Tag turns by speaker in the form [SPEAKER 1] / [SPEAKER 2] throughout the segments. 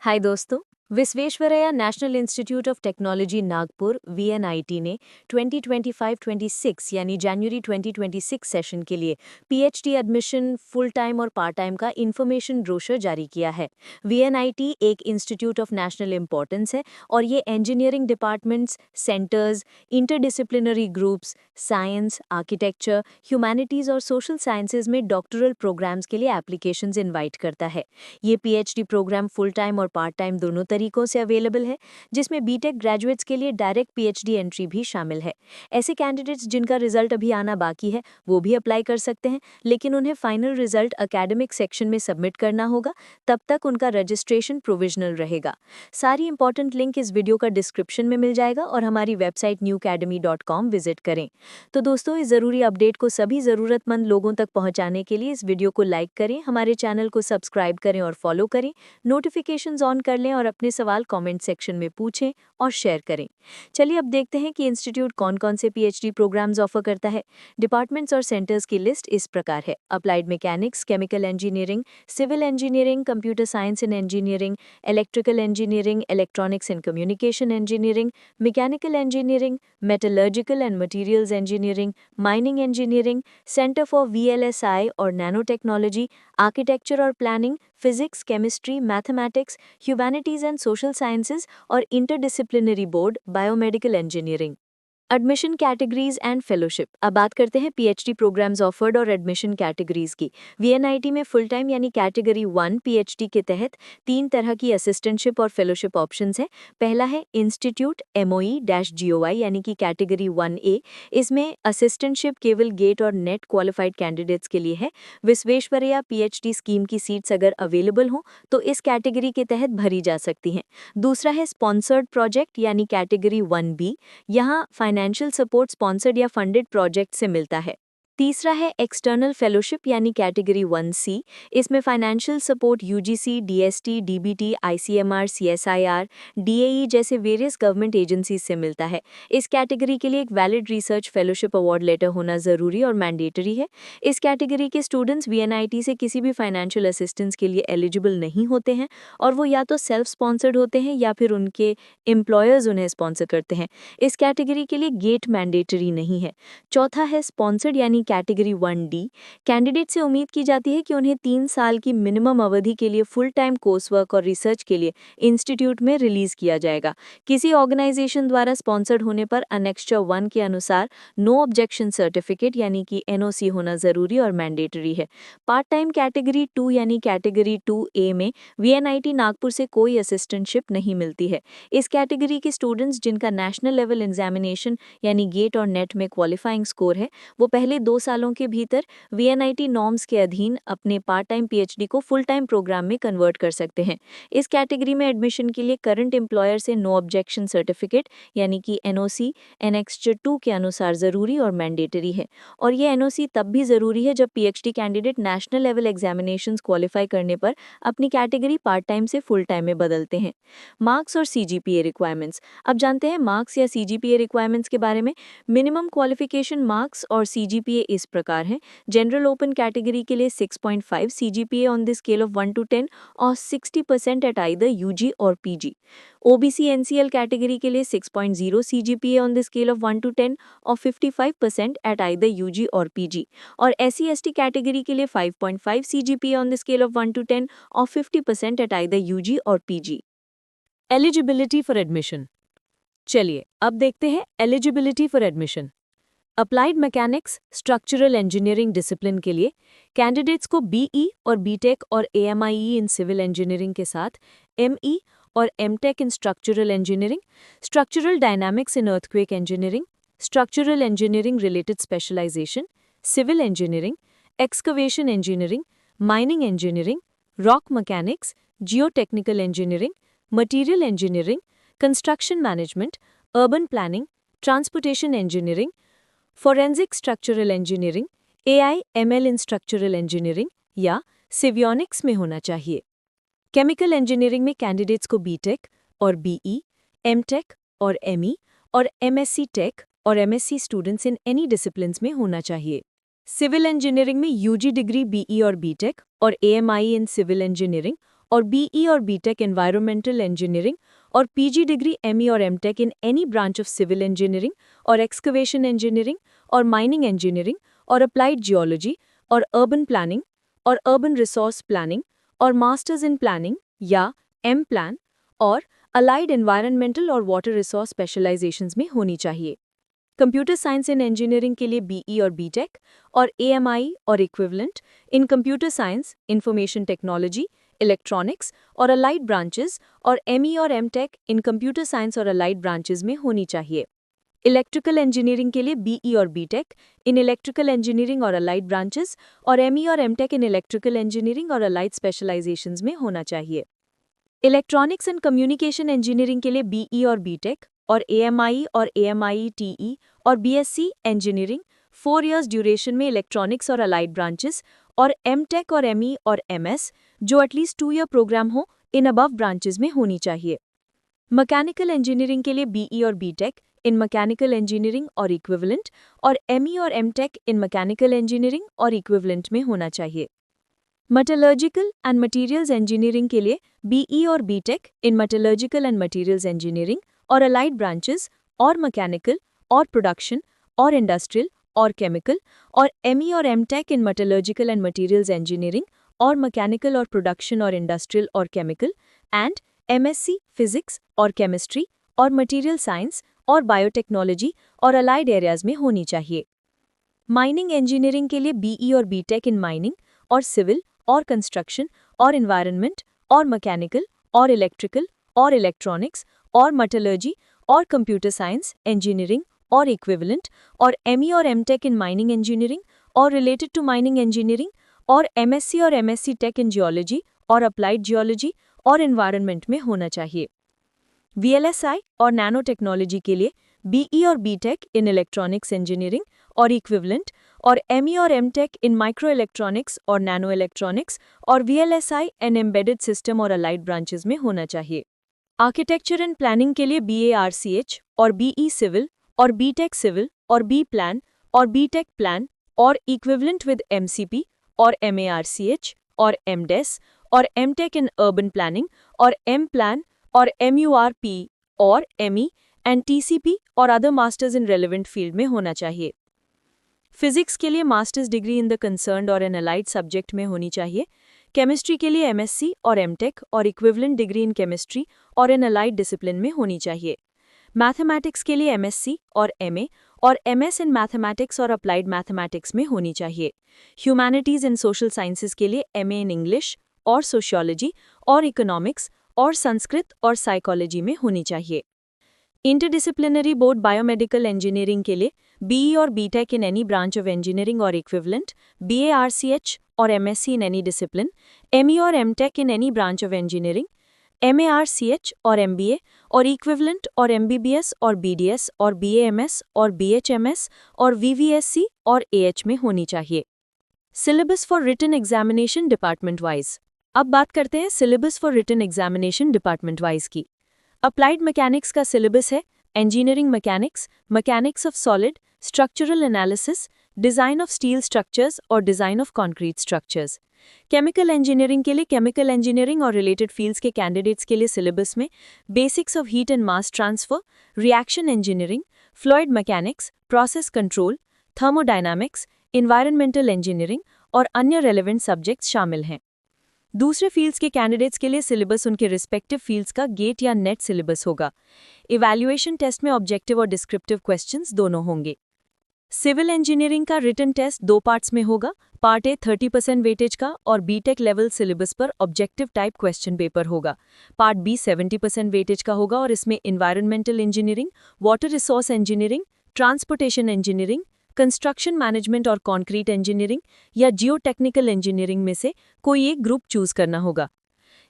[SPEAKER 1] हाय दोस्तों। Visvesvaraya national institute of technology Nagpur VNIT ने 2025-26 यानी जनवरी 2026 सेशन के लिए पीएचडी एडमिशन फुल टाइम और पार्ट टाइम का इंफॉर्मेशन ब्रोशर जारी किया है। वीएनआईटी एक इंस्टीट्यूट ऑफ नेशनल इंपॉर्टेंस है और ये engineering departments, centres, interdisciplinary groups, science, architecture, humanities और सोशल साइंसेज में डॉक्टरल प्रोग्राम्स के लिए एप्लीकेशंस इनवाइट करता है। ये पीएचडी प्रोग्राम फुल टाइम और पार्ट टाइम दोनों तरीकों से अवेलेबल है, जिसमें बीटेक ग्रेजुएट्स के लिए डायरेक्ट पीएचडी एंट्री भी शामिल है। ऐसे कैंडिडेट्स जिनका रिजल्ट अभी आना बाकी है वो भी अप्लाई कर सकते हैं, लेकिन उन्हें फाइनल रिजल्ट एकेडमिक सेक्शन में सबमिट करना होगा। तब तक उनका रजिस्ट्रेशन प्रोविजनल रहेगा। सारी इंपॉर्टेंट लिंक इस वीडियो का डिस्क्रिप्शन में मिल जाएगा और हमारी वेबसाइट newacademy.com विजिट करें। तो दोस्तों, इस ज़रूरी अपडेट को सभी ज़रूरतमंद लोगों तक पहुंचाने के लिए इस वीडियो को लाइक करें, हमारे चैनल को सब्सक्राइब करें और फॉलो करें, नोटिफिकेशंस ऑन कर लें और अपने सवाल कमेंट सेक्शन में पूछें और शेयर करें। चलिए अब देखते हैं कि इंस्टीट्यूट कौन कौन से पीएचडी प्रोग्राम्स ऑफर करता है। डिपार्टमेंट्स और सेंटर्स की लिस्ट इस प्रकार है: applied mechanics, chemical engineering, civil engineering, computer science and engineering, electrical engineering, electronics and communication engineering, mechanical engineering, metallurgical and materials engineering, mining engineering, centre for VLSI और nano technology, architecture और planning, physics, chemistry, mathematics, humanities and social sciences और interdisciplinary board, biomedical engineering. Admission categories and fellowship. अब बात करते हैं PhD programmes offered और admission categories की। VNIT में फुल टाइम यानी कैटेगरी 1 पीएचडी के तहत 3 तरह की असिस्टेंटशिप और फेलोशिप ऑप्शंस है। पहला है इंस्टीट्यूट MOE-GOI यानी कि कैटेगरी 1A। इसमें असिस्टेंटशिप केवल गेट और नेट क्वालिफाइड कैंडिडेट्स के लिए है। विश्वेश्वरैया पीएचडी स्कीम की सीट्स अगर अवेलेबल हों तो इस कैटेगरी के तहत भरी जा सकती हैं। दूसरा है स्पॉन्सर्ड प्रोजेक्ट यानी कैटेगरी 1B। यहाँ फाइनेंशियल सपोर्ट स्पॉन्सर्ड या फंडेड प्रोजेक्ट से मिलता है। तीसरा है एक्सटर्नल फेलोशिप यानी कैटेगरी 1C। इसमें financial support UGC, DST, DBT, ICMR, CSIR, DAE जैसे वेरियस गवर्नमेंट एजेंसीज से मिलता है। इस कैटेगरी के लिए एक valid research fellowship award letter होना जरूरी और मैंडेटरी है। इस कैटेगरी के स्टूडेंट्स वीएनआईटी से किसी भी फाइनेंशियल असिस्टेंस के लिए एलिजिबल नहीं होते हैं और वो या तो सेल्फ स्पॉन्सर्ड होते हैं या फिर उनके एम्प्लॉयर्स उन्हें स्पॉन्सर करते हैं। इस कैटेगरी के लिए गेट मैंडेटरी नहीं है। चौथा है स्पॉन्सर्ड यानी कैटेगरी 1D। कैंडिडेट से उम्मीद की जाती है कि उन्हें 3 साल की मिनिमम अवधि के लिए फुल टाइम कोर्स वर्क और रिसर्च के लिए इंस्टीट्यूट में रिलीज किया जाएगा। किसी ऑर्गेनाइजेशन द्वारा स्पॉन्सर्ड होने पर अनेक्स्चर 1 के अनुसार नो ऑब्जेक्शन सर्टिफिकेट यानी कि NOC होना जरूरी और मैंडेटरी है। पार्ट टाइम कैटेगरी 2 यानी कैटेगरी 2A में वीएनआईटी नागपुर से कोई असिस्टेंटशिप नहीं मिलती है। इस कैटेगरी के स्टूडेंट्स जिनका नेशनल लेवल एग्जामिनेशन यानी गेट और नेट में क्वालिफाइंग स्कोर है वो पहले 2 सालों के भीतर वीएनआईटी नॉर्म्स के अधीन अपने पार्ट टाइम पीएचडी को फुल टाइम प्रोग्राम में कन्वर्ट कर सकते हैं। इस कैटेगरी में एडमिशन के लिए करंट एम्प्लॉयर से नो ऑब्जेक्शन सर्टिफिकेट यानी कि NOC एनेक्स्चर 2 के अनुसार जरूरी और मैंडेटरी है। और ये NOC तब भी जरूरी है जब PhD candidate national level examinations qualify करने पर अपनी कैटेगरी पार्ट टाइम से फुल टाइम में बदलते हैं। मार्क्स और CGPA रिक्वायरमेंट्स। अब जानते हैं मार्क्स या CGPA रिक्वायरमेंट्स के बारे में। मिनिमम क्वालिफिकेशन मार्क्स और CGPA इस प्रकार हैं। जनरल ओपन कैटेगरी के लिए 6.5 CGPA on the scale of 1 to 10 और 60% एट आइदर UG और PG। OBC NCL कैटेगरी के लिए 6.0 CGPA on the scale of 1 to 10 और 55% एट आइदर UG और PG। और SC ST कैटेगरी के लिए 5.5 CGPA on the scale of 1 to 10 और 50% एट आइदर UG और PG। Eligibility for admission. चलिए अब देखते हैं eligibility for admission. Applied mechanics structural engineering discipline के लिए कैंडिडेट्स को BE और BTech और AMIE इन सिविल इंजीनियरिंग के साथ ME और MTech in structural engineering, structural dynamics in earthquake engineering, structural engineering related specialization, civil engineering, excavation engineering, mining engineering, rock mechanics, geotechnical engineering, material engineering, construction management, urban planning, transportation engineering, forensic structural engineering, AI/ML in structural engineering या civionics में होना चाहिए। Chemical engineering में candidates को BTech और BE, MTech और ME और MSc Tech और MSc students in any disciplines में होना चाहिए। सिविल इंजीनियरिंग में UG डिग्री BE और BTech और AMIE इन सिविल इंजीनियरिंग और BE और BTech Environmental Engineering और PG डिग्री ME और MTech in any branch of Civil Engineering और Excavation Engineering और Mining Engineering और Applied Geology और Urban Planning और Urban Resource Planning और Masters in Planning या M-Plan और Allied Environmental और Water Resource Specializations में होनी चाहिए। कंप्यूटर साइंस इन इंजीनियरिंग के लिए BE और BTech और AMI और इक्विवेलेंट इन computer science, information technology, electronics और अलाइड ब्रांचेस और ME और MTech इन कंप्यूटर साइंस और अलाइड ब्रांचेस में होनी चाहिए। इलेक्ट्रिकल इंजीनियरिंग के लिए BE और BTech इन इलेक्ट्रिकल इंजीनियरिंग और अलाइड ब्रांचेस और ME और MTech इन इलेक्ट्रिकल इंजीनियरिंग और अलाइड स्पेशलाइजेशंस में होना चाहिए। इलेक्ट्रॉनिक्स एंड कम्युनिकेशन इंजीनियरिंग के लिए BE और BTech और AMI और AMIE-TE और BSc इंजीनियरिंग 4 इयर्स ड्यूरेशन में इलेक्ट्रॉनिक्स और अलाइड ब्रांचेस और MTech और ME और MS जो एटलीस्ट 2 ईयर प्रोग्राम हो इन अबव ब्रांचेस में होनी चाहिए। मैकेनिकल इंजीनियरिंग के लिए BE और BTech इन मैकेनिकल इंजीनियरिंग और इक्विवेलेंट और ME और MTech इन मैकेनिकल इंजीनियरिंग और इक्विवेलेंट में होना चाहिए। मेटलर्जिकल एंड मटेरियल्स इंजीनियरिंग के लिए BE और BTech in metallurgical and materials engineering और अलाइड ब्रांचेस और मैकेनिकल और प्रोडक्शन और इंडस्ट्रियल और केमिकल और ME और MTech in metallurgical and materials engineering और मैकेनिकल और प्रोडक्शन और इंडस्ट्रियल और केमिकल एंड MSc फिजिक्स और केमिस्ट्री और मटेरियल साइंस और बायोटेक्नोलॉजी और अलाइड एरियाज में होनी चाहिए। माइनिंग इंजीनियरिंग के लिए BE और BTech इन माइनिंग और सिविल और कंस्ट्रक्शन और एनवायरनमेंट और मैकेनिकल और इलेक्ट्रिकल और इलेक्ट्रॉनिक्स और मेटलर्जी और कंप्यूटर साइंस इंजीनियरिंग और इक्विवेलेंट और ME और MTech इन माइनिंग इंजीनियरिंग और रिलेटेड टू माइनिंग इंजीनियरिंग और MSc और MSc टेक इन जियोलॉजी और अप्लाइड जियोलॉजी और एनवायरनमेंट में होना चाहिए। VLSI और नैनो टेक्नोलॉजी के लिए BE और BTech इन इलेक्ट्रॉनिक्स इंजीनियरिंग और इक्विवेलेंट और ME और MTech इन माइक्रो इलेक्ट्रॉनिक्स और नैनो इलेक्ट्रॉनिक्स और VLSI एंड एम्बेडेड सिस्टम और अलाइड ब्रांचेस में होना चाहिए। आर्किटेक्चर एंड प्लानिंग के लिए BARCH और BE सिविल और BTech सिविल और B प्लान और BTech प्लान और इक्विवेलेंट विद MCP और MARCH और MDes और MTech इन अर्बन प्लानिंग और M प्लान और MURP और ME एंड TCP और other masters in relevant field में होना चाहिए। फिजिक्स के लिए masters degree in the concerned और एन अलाइड सब्जेक्ट में होनी चाहिए। केमिस्ट्री के लिए MSc और MTech और इक्विवेलेंट डिग्री इन केमिस्ट्री और एन अलाइड डिसिप्लिन में होनी चाहिए। मैथमेटिक्स के लिए MSc और MA और MS इन मैथमेटिक्स और अप्लाइड मैथमेटिक्स में होनी चाहिए। ह्यूमैनिटीज़ एंड सोशल साइंसेज के लिए MA इन इंग्लिश और सोशियोलॉजी और इकोनॉमिक्स और संस्कृत और साइकोलॉजी में होनी चाहिए। इंटरडिसिप्लिनरी बोर्ड बायोमेडिकल इंजीनियरिंग के लिए BE और BTech in any branch of engineering और इक्विवेलेंट, BARCH और MSc in any discipline, ME और MTech in any branch of engineering, MARCH और MBA और इक्विवेलेंट और MBBS और BDS और BAMS और BHMS और VVSC और AH में होनी चाहिए। Syllabus for written examination department wise. अब बात करते हैं syllabus for written examination department wise की। अप्लाइड मैकेनिक्स का सिलेबस है engineering mechanics, mechanics of solid, structural analysis, design of steel structures और design of concrete structures. Chemical engineering के लिए केमिकल इंजीनियरिंग और रिलेटेड फील्ड्स के कैंडिडेट्स के लिए सिलेबस में basics of heat and mass transfer, reaction engineering, fluid mechanics, process control, thermodynamics, environmental engineering और अन्य रेलेवेंट सब्जेक्ट्स शामिल हैं। दूसरे फील्ड्स के कैंडिडेट्स के लिए सिलेबस उनके रिस्पेक्टिव फील्ड्स का गेट या नेट सिलेबस होगा। इवैल्यूएशन टेस्ट में ऑब्जेक्टिव और डिस्क्रिप्टिव क्वेश्चंस दोनों होंगे। सिविल इंजीनियरिंग का रिटन टेस्ट 2 पार्ट्स में होगा। पार्ट ए 30% वेटेज का और BTech लेवल सिलेबस पर ऑब्जेक्टिव टाइप क्वेश्चन पेपर होगा। पार्ट बी 70% वेटेज का होगा और इसमें environmental engineering, water resource engineering, transportation engineering, construction management और कंक्रीट इंजीनियरिंग या जियो टेक्निकल इंजीनियरिंग में से कोई एक ग्रुप चूज करना होगा।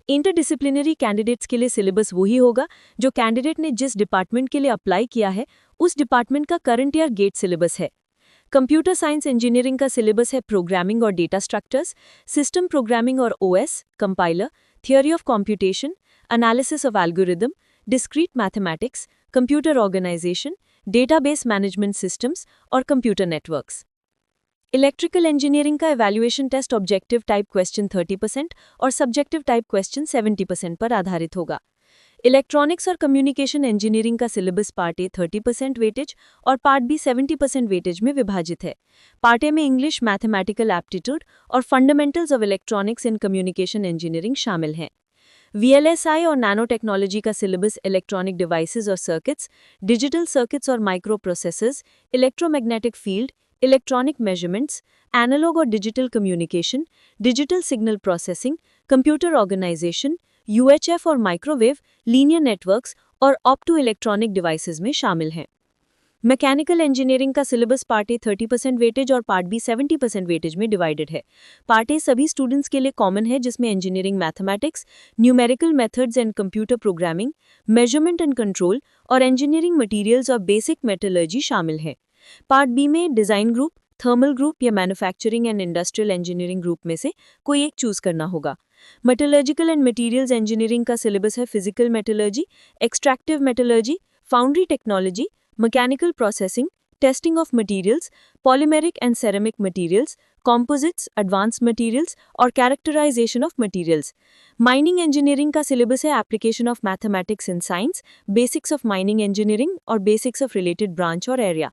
[SPEAKER 1] इंटरडिसिप्लिनरी कैंडिडेट्स के लिए सिलेबस वही होगा जो कैंडिडेट ने जिस डिपार्टमेंट के लिए अप्लाई किया है उस डिपार्टमेंट का करंट ईयर गेट सिलेबस है। कंप्यूटर साइंस इंजीनियरिंग का सिलेबस है प्रोग्रामिंग और डेटा स्ट्रक्चर्स, सिस्टम प्रोग्रामिंग और OS, compiler, theory of computation, analysis of algorithm, discrete mathematics, computer organization, database management systems और कंप्यूटर नेटवर्क्स। इलेक्ट्रिकल इंजीनियरिंग का evaluation test objective type question 30% और subjective type question 70% पर आधारित होगा। Electronics और communication engineering का syllabus part A 30% weightage और part B 70% weightage में विभाजित है। पार्ट ए में इंग्लिश, मैथमेटिकल एप्टीट्यूड और fundamentals of electronics in communication engineering शामिल हैं। वीएलएसआई और नैनो टेक्नोलॉजी का सिलेबस इलेक्ट्रॉनिक डिवाइसेस और सर्किट्स, डिजिटल सर्किट्स और micro processors, electromagnetic field, electronic measurements, analogue और digital communication, digital signal processing, computer organisation, UHF और microwave, linear networks और opto electronic devices में शामिल हैं। मैकेनिकल इंजीनियरिंग का सिलेबस पार्ट ए 30% वेटेज और पार्ट बी 70% वेटेज में डिवाइडेड है। पार्ट ए सभी स्टूडेंट्स के लिए कॉमन है, जिसमें engineering mathematics, numerical methods and computer programming, measurement and control और इंजीनियरिंग मटेरियल्स और बेसिक मेटलर्जी शामिल है। पार्ट बी में डिज़ाइन ग्रुप, थर्मल ग्रुप या manufacturing and industrial engineering group में से कोई एक चूज करना होगा। मेटलर्जिकल एंड मटेरियल्स इंजीनियरिंग का सिलेबस है physical metallurgy, extractive metallurgy, foundry technology, mechanical processing, testing of materials, polymeric and ceramic materials, composites, advance materials और characterisation of materials. Mining engineering का सिलेबस है application of mathematics in science, basics of mining engineering और basics of related branch और area.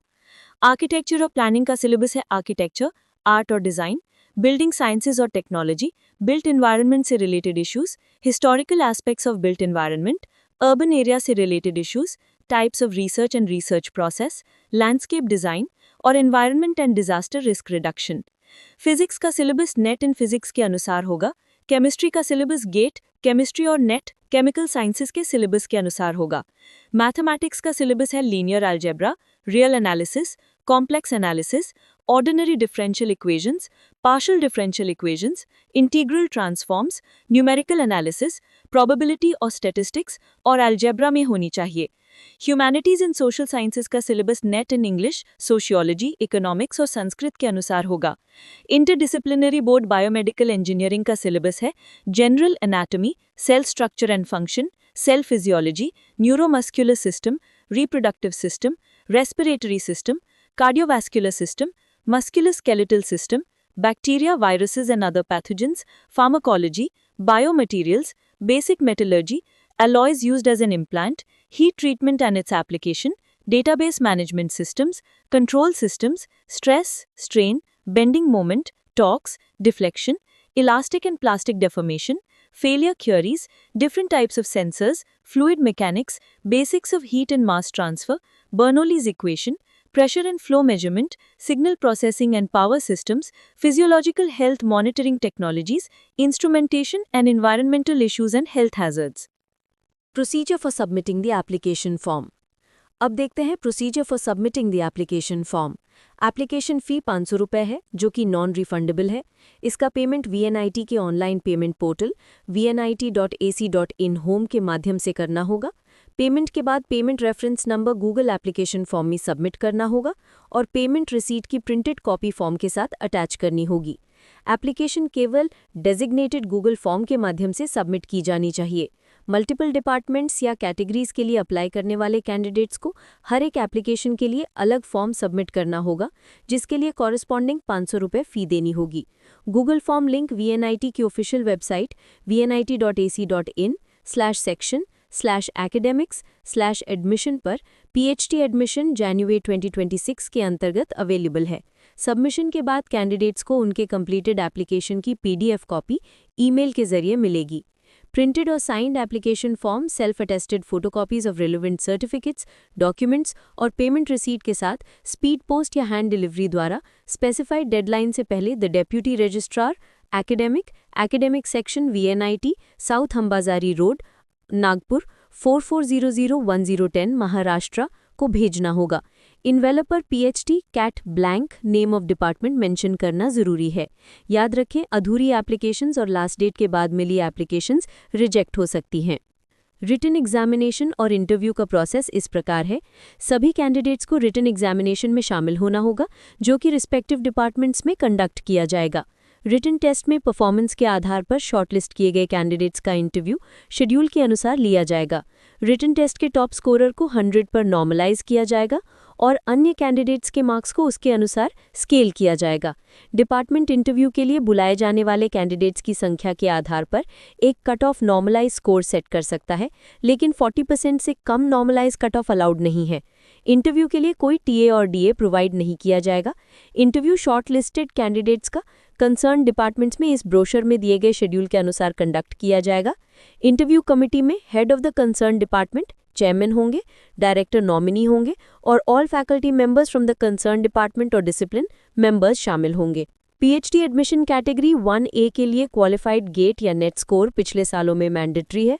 [SPEAKER 1] Architecture और planning का syllabus है architecture, art और design, building sciences और टेक्नोलॉजी, बिल्ट एनवायरनमेंट से related issues, historical aspects of built environment, urban area से related issues, types of research and research process, landscape design और environment and disaster risk reduction. Physics का syllabus NET in physics के अनुसार होगा। Chemistry का syllabus GATE, chemistry और NET, chemical sciences के syllabus के अनुसार होगा। मैथमेटिक्स का सिलेबस है linear algebra, real analysis, complex analysis, ordinary differential equations, partial differential equations, integral transforms, numerical analysis, probability और स्टैटिस्टिक्स और अलजेब्रा में होनी चाहिए। ह्यूमैनिटीज एंड सोशल साइंसेज का syllabus NET in English, sociology, economics और संस्कृत के अनुसार होगा। इंटरडिसिप्लिनरी बोर्ड बायोमेडिकल इंजीनियरिंग का सिलेबस है general anatomy, cell structure and function, cell physiology, neuromuscular system, reproductive system, respiratory system, cardiovascular system, musculoskeletal system, bacteria, viruses and other pathogens, pharmacology, biomaterials, basic metallurgy, alloys used as an implant, heat treatment and its application, database management systems, control systems, stress, strain, bending moment, torques, deflection, elastic and plastic deformation, failure theories, different types of sensors, fluid mechanics, basics of heat and mass transfer, Bernoulli's equation, pressure and flow measurement, signal processing and power systems, physiological health monitoring technologies, instrumentation and environmental issues and health hazards. Procedure for submitting the application form. अब देखते हैं procedure for submitting the application form. Application fee 500 रुपये है, जो कि non refundable है। इसका payment VNIT के online payment portal vnit.ac.in home के माध्यम से करना होगा। पेमेंट के बाद payment reference number Google application form में सबमिट करना होगा और पेमेंट रिसीट की प्रिंटेड कॉपी फॉर्म के साथ अटैच करनी होगी। एप्लीकेशन केवल डेजिग्नेटेड गूगल फॉर्म के माध्यम से सबमिट की जानी चाहिए। मल्टीपल डिपार्टमेंट्स या कैटेगरीज के लिए अप्लाई करने वाले कैंडिडेट्स को हर एक एप्लीकेशन के लिए अलग फॉर्म सबमिट करना होगा, जिसके लिए कॉरेस्पॉन्डिंग 500 रुपये फ़ी देनी होगी। गूगल फॉर्म लिंक वीएनआईटी की ऑफिशियल वेबसाइट vnit.ac.in/section/academics/admission पर PhD एडमिशन जनवरी 2026 के अंतर्गत अवेलेबल है। सबमिशन के बाद कैंडिडेट्स को उनके कंप्लीटेड एप्लीकेशन की PDF कॉपी ईमेल के जरिए मिलेगी। Printed or signed application form, self-attested photocopies of relevant certificates, documents और पेमेंट रिसीट के साथ स्पीड पोस्ट या हैंड डिलीवरी द्वारा स्पेसिफाइड डेडलाइन से पहले the deputy registrar academic section VNIT, south Ambazari road, Nagpur 44001010 Maharashtra को भेजना होगा। इन्वेलपर PhD cat blank name of department mention करना जरूरी है। याद रखें, अधूरी एप्लीकेशंस और लास्ट डेट के बाद मिली एप्लीकेशंस रिजेक्ट हो सकती हैं। रिटन एग्जामिनेशन और इंटरव्यू का प्रोसेस इस प्रकार है। सभी कैंडिडेट्स को रिटन एग्जामिनेशन में शामिल होना होगा, जो कि रिस्पेक्टिव डिपार्टमेंट्स में कंडक्ट किया जाएगा। रिटन टेस्ट में परफॉर्मेंस के आधार पर शॉर्टलिस्ट किए गए कैंडिडेट्स का इंटरव्यू शेड्यूल के अनुसार लिया जाएगा। रिटन टेस्ट के टॉप स्कोरर को 100 पर नॉर्मलाइज किया जाएगा और अन्य कैंडिडेट्स के मार्क्स को उसके अनुसार स्केल किया जाएगा। डिपार्टमेंट इंटरव्यू के लिए बुलाए जाने वाले कैंडिडेट्स की संख्या के आधार पर एक cut off normalize score set कर सकता है, लेकिन 40% से कम नॉर्मलाइज कट ऑफ अलाउड नहीं है। इंटरव्यू के लिए कोई टीए और डीए प्रोवाइड नहीं किया जाएगा। इंटरव्यू शॉर्टलिस्टेड कैंडिडेट्स का कंसर्न डिपार्टमेंट्स में इस ब्रोशर में दिए गए शेड्यूल के अनुसार कंडक्ट किया जाएगा। इंटरव्यू कमिटी में head of the concern department, chairman होंगे, डायरेक्टर नॉमिनी होंगे और all faculty members from the concern department और डिसिप्लिन मेंबर्स शामिल होंगे। पीएचडी एडमिशन कैटेगरी 1A के लिए क्वालिफाइड गेट या नेट स्कोर पिछले सालों में मैंडेटरी है।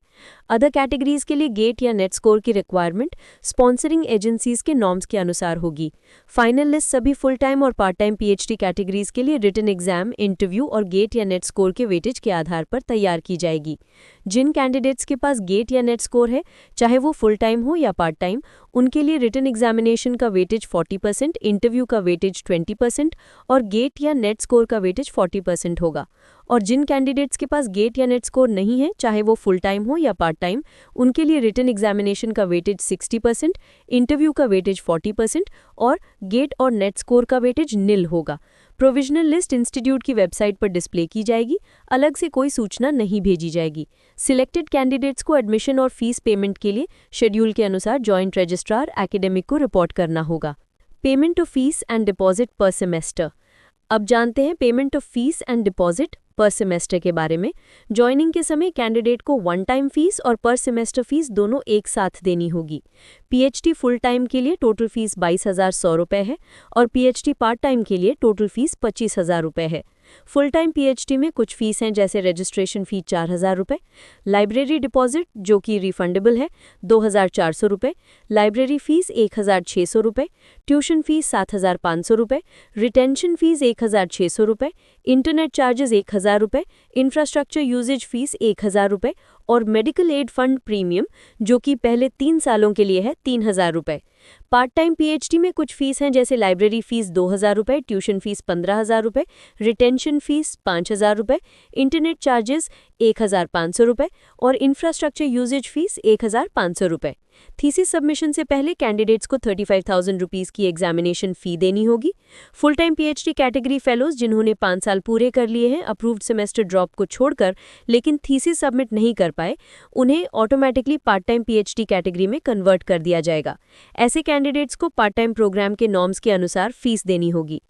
[SPEAKER 1] अदर कैटेगरीज के लिए गेट या नेट स्कोर की रिक्वायरमेंट स्पॉन्सरिंग एजेंसीज के नॉर्म्स के अनुसार होगी। फाइनल लिस्ट सभी फुल टाइम और पार्ट टाइम पीएचडी कैटेगरीज के लिए रिटन एग्जाम, इंटरव्यू और गेट या नेट स्कोर के वेटेज के आधार पर तैयार की जाएगी। जिन कैंडिडेट्स के पास गेट या नेट स्कोर है, चाहे वो फुल टाइम हो या पार्ट टाइम, उनके लिए रिटन एग्जामिनेशन का वेटेज 40%, इंटरव्यू का वेटेज 20% और गेट या नेट स्कोर का वेटेज 40% होगा। और जिन कैंडिडेट्स के पास गेट या नेट स्कोर नहीं है, चाहे वो फुल टाइम हो या पार्ट टाइम, उनके लिए रिटन एग्जामिनेशन का वेटेज 60%, इंटरव्यू का वेटेज 40% और गेट और नेट स्कोर का वेटेज निल होगा। प्रोविजनल लिस्ट इंस्टीट्यूट की वेबसाइट पर डिस्प्ले की जाएगी, अलग से कोई सूचना नहीं भेजी जाएगी। सिलेक्टेड कैंडिडेट्स को एडमिशन और फीस पेमेंट के लिए शेड्यूल के अनुसार जॉइंट रजिस्ट्रार एकेडमिक को रिपोर्ट करना होगा। Payment of fees and deposit पर सेमेस्टर। अब जानते हैं payment of fees and deposit पर सेमेस्टर के बारे में। ज्वाइनिंग के समय कैंडिडेट को वन टाइम फीस और पर सेमेस्टर फीस दोनों एक साथ देनी होगी। पीएचडी फुल टाइम के लिए टोटल फीस 22,100 रुपये है और पीएचडी पार्ट टाइम के लिए टोटल फीस 25,000 रुपये है। फुल टाइम पीएचडी में कुछ फीस हैं, जैसे रजिस्ट्रेशन फी 4,000 रुपये, लाइब्रेरी डिपॉजिट जो कि रिफंडेबल है 2,400 रुपये, लाइब्रेरी फीस 1,600 रुपये, ट्यूशन फीस 7,500 रुपये, रिटेंशन फीस 1,600 रुपये, इंटरनेट चार्जेस 1,000 रुपये, इंफ्रास्ट्रक्चर यूजेज फीस 1,000 रुपये और मेडिकल एड फंड प्रीमियम जो कि पहले 3 सालों के लिए है 3,000 रुपये। पार्ट टाइम पीएचडी में कुछ फीस हैं, जैसे लाइब्रेरी फीस 2,000 रुपये, ट्यूशन फीस 15,000 रुपये, रिटेंशन फीस 5,000 रुपये, इंटरनेट चार्जेस 1,500 रुपये और इंफ्रास्ट्रक्चर यूजेज फीस 1,500 रुपये। थीसिस सबमिशन से पहले कैंडिडेट्स को 35,000 रुपीज़ की एग्जामिनेशन फ़ी देनी होगी। Full time PhD category fellows जिन्होंने 5 साल पूरे कर लिए हैं अप्रूव्ड सेमेस्टर ड्रॉप को छोड़कर, लेकिन थीसिस सबमिट नहीं कर पाए, उन्हें automatically part time PhD category में कन्वर्ट कर दिया जाएगा। ऐसे कैंडिडेट्स को पार्ट टाइम प्रोग्राम के नॉर्म्स के अनुसार फीस देनी होगी।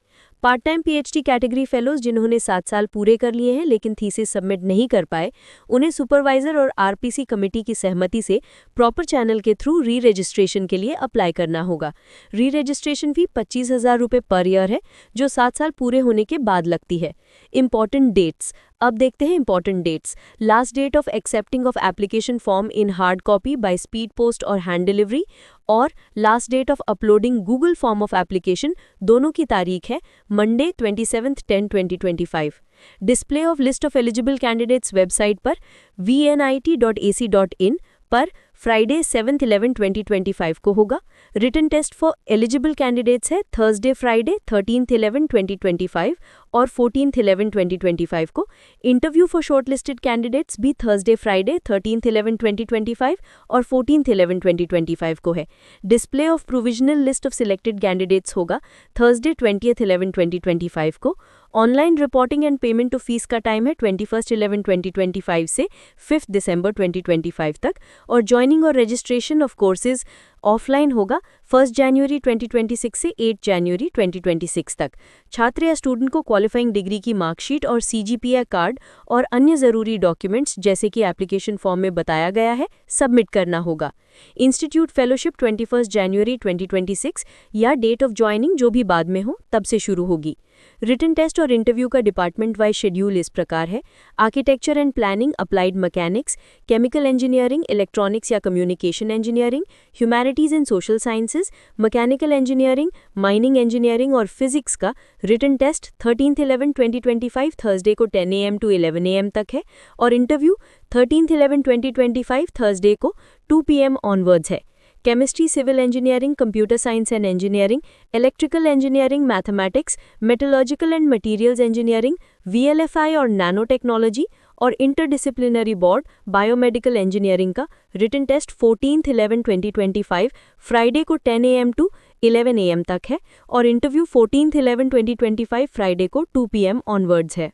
[SPEAKER 1] Part time PhD category fellows जिन्होंने 7 साल पूरे कर लिए हैं लेकिन थीसिस सबमिट नहीं कर पाए, उन्हें सुपरवाइजर और आरपीसी कमेटी की सहमति से प्रॉपर चैनल के थ्रू री रजिस्ट्रेशन के लिए अप्लाई करना होगा। री रजिस्ट्रेशन फी 25,000 रुपये पर ईयर है, जो 7 साल पूरे होने के बाद लगती है। Important dates. अब देखते हैं important dates. Last date of accepting of application form in hard copy by speed post और हैंड डिलीवरी और last date of uploading Google form of application, दोनों की तारीख है Monday 27/10/2025। Display of list of eligible candidates website पर vnit.ac.in पर Friday 7/11/2025 को होगा। Written test for eligible candidates है थर्सडे फ्राइडे 13/11/2025 और 14/11/2025 को। इंटरव्यू फॉर शॉर्टलिस्टेड कैंडिडेट्स भी थर्सडे फ्राइडे 13/11/2025 और 14/11/2025 को है। Display of provisional list of selected candidates होगा थर्सडे 20/11/2025 को। Online reporting and payment of fees का टाइम है 21/11/2025 से 5 दिसंबर 2025 तक और ज्वाइनिंग और रजिस्ट्रेशन ऑफ कोर्सेज ऑफलाइन होगा 1 जनवरी 2026 से 8 जनवरी 2026 तक। छात्र या स्टूडेंट को क्वालिफाइंग डिग्री की मार्कशीट और सीजीपीए कार्ड और अन्य ज़रूरी डॉक्यूमेंट्स जैसे कि एप्लीकेशन फॉर्म में बताया गया है सबमिट करना होगा। इंस्टीट्यूट फेलोशिप 21 जनवरी 2026 या डेट ऑफ ज्वाइनिंग जो भी बाद में हो तब से शुरू होगी। रिटन टेस्ट और इंटरव्यू का डिपार्टमेंट वाइज शेड्यूल इस प्रकार है। Architecture and planning, applied mechanics, chemical engineering, electronics या communication engineering, humanities and social sciences, mechanical engineering, mining engineering और फिजिक्स का रिटन टेस्ट 13/11/2025 थर्सडे को 10 AM to 11 AM तक है और इंटरव्यू 13/11/2025 थर्सडे को 2 PM ऑनवर्ड्स है। Chemistry civil engineering computer science and engineering, electrical engineering mathematics, metallurgical and materials engineering, VLSI और nano technology और इंटरडिसिप्लिनरी बोर्ड बायोमेडिकल इंजीनियरिंग का written test 14/11/2025 Friday को 10 AM to 11 AM तक है और interview 14/11/2025 Friday को 2 PM onwards है।